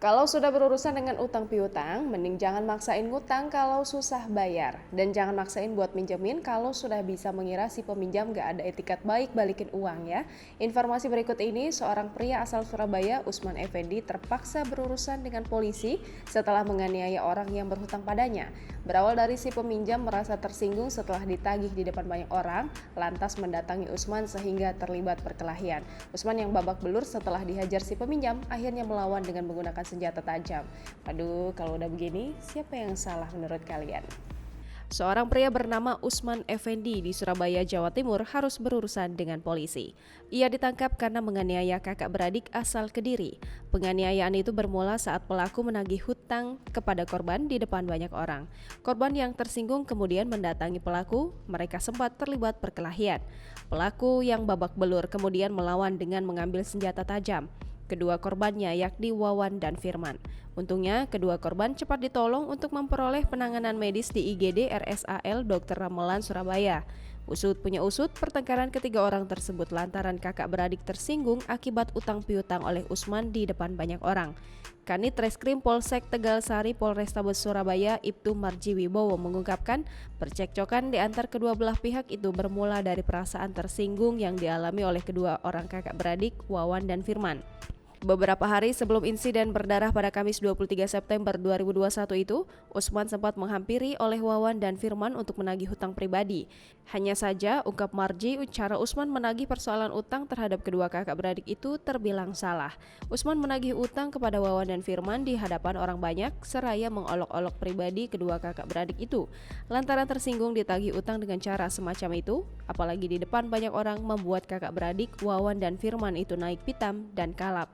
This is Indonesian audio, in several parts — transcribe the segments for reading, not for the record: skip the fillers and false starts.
Kalau sudah berurusan dengan utang piutang, mending jangan maksain ngutang kalau susah bayar. Dan jangan maksain buat minjemin kalau sudah bisa mengira si peminjam gak ada etikat baik balikin uang ya. Informasi berikut ini, seorang pria asal Surabaya, Usman Effendi, terpaksa berurusan dengan polisi setelah menganiaya orang yang berhutang padanya. Berawal dari si peminjam merasa tersinggung setelah ditagih di depan banyak orang, lantas mendatangi Usman sehingga terlibat perkelahian. Usman yang babak belur setelah dihajar si peminjam, akhirnya melawan dengan menggunakan senjata tajam. Aduh, kalau udah begini, siapa yang salah menurut kalian? Seorang pria bernama Usman Effendi di Surabaya, Jawa Timur harus berurusan dengan polisi. Ia ditangkap karena menganiaya kakak beradik asal Kediri. Penganiayaan itu bermula saat pelaku menagih hutang kepada korban di depan banyak orang. Korban yang tersinggung kemudian mendatangi pelaku, mereka sempat terlibat perkelahian. Pelaku yang babak belur kemudian melawan dengan mengambil senjata tajam. Kedua korbannya yakni Wawan dan Firman. Untungnya, kedua korban cepat ditolong untuk memperoleh penanganan medis di IGD RSAL Dr. Ramelan, Surabaya. Usut punya usut, pertengkaran ketiga orang tersebut lantaran kakak beradik tersinggung akibat utang piutang oleh Usman di depan banyak orang. Kanit Reskrim Polsek Tegalsari Polrestabes Surabaya Ibtu Marji Wibowo mengungkapkan percekcokan di antar kedua belah pihak itu bermula dari perasaan tersinggung yang dialami oleh kedua orang kakak beradik, Wawan dan Firman. Beberapa hari sebelum insiden berdarah pada Kamis 23 September 2021 itu, Usman sempat menghampiri oleh Wawan dan Firman untuk menagih hutang pribadi. Hanya saja, ungkap Marji, cara Usman menagih persoalan utang terhadap kedua kakak beradik itu terbilang salah. Usman menagih utang kepada Wawan dan Firman di hadapan orang banyak, seraya mengolok-olok pribadi kedua kakak beradik itu. Lantaran tersinggung ditagih utang dengan cara semacam itu, apalagi di depan banyak orang, membuat kakak beradik Wawan dan Firman itu naik pitam dan kalap.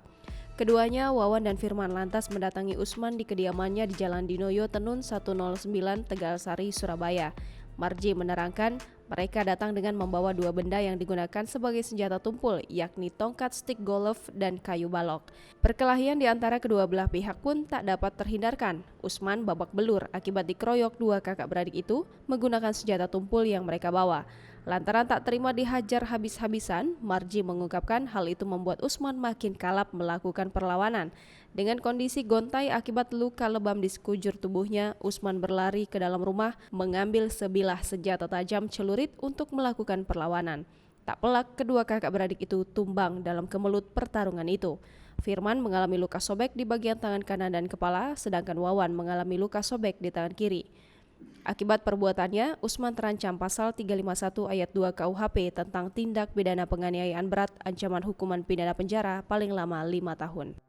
Keduanya, Wawan dan Firman, lantas mendatangi Usman di kediamannya di Jalan Dinoyo Tenun 109 Tegalsari, Surabaya. Marji menerangkan, mereka datang dengan membawa dua benda yang digunakan sebagai senjata tumpul, yakni tongkat stik golf dan kayu balok. Perkelahian di antara kedua belah pihak pun tak dapat terhindarkan. Usman babak belur akibat dikeroyok dua kakak beradik itu menggunakan senjata tumpul yang mereka bawa. Lantaran tak terima dihajar habis-habisan, Marji mengungkapkan hal itu membuat Usman makin kalap melakukan perlawanan. Dengan kondisi gontai akibat luka lebam di sekujur tubuhnya, Usman berlari ke dalam rumah mengambil sebilah senjata tajam celurit untuk melakukan perlawanan. Tak pelak, kedua kakak beradik itu tumbang dalam kemelut pertarungan itu. Firman mengalami luka sobek di bagian tangan kanan dan kepala, sedangkan Wawan mengalami luka sobek di tangan kiri. Akibat perbuatannya, Usman terancam pasal 351 ayat 2 KUHP tentang tindak pidana penganiayaan berat, ancaman hukuman pidana penjara paling lama 5 tahun.